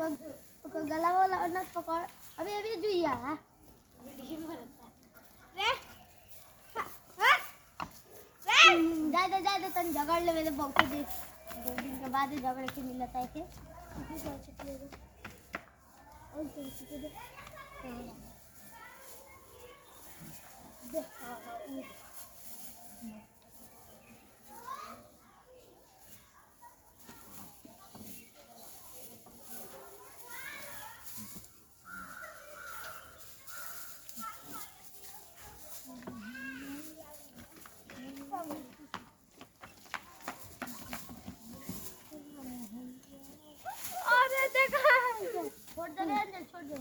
पकड़ गला वाला और ना पकड़ अभी अभी जुइया जा दे तन झगड़ ले मेरे बहुत दे 2 दिन के बाद झगड़ के मिलता है के और चल दे अरे देखा छोड़ दे रे छोड़ दे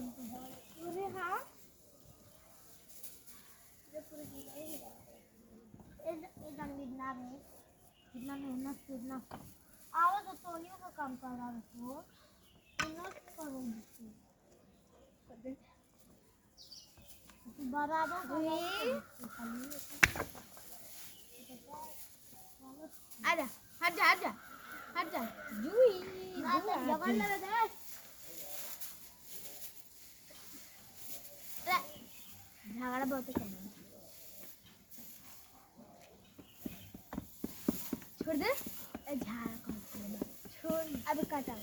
अरे हां ये पूरे ये ना में कितना मेहनत कितना आवाज तो टोनियो का काम कर रहा है वो मेहनत करूंगी बराबर आजा हट जा जुई जगड़ लगा दे झगड़ा बहुत करना छोड़ दे झाड़ छोड़ अब काटा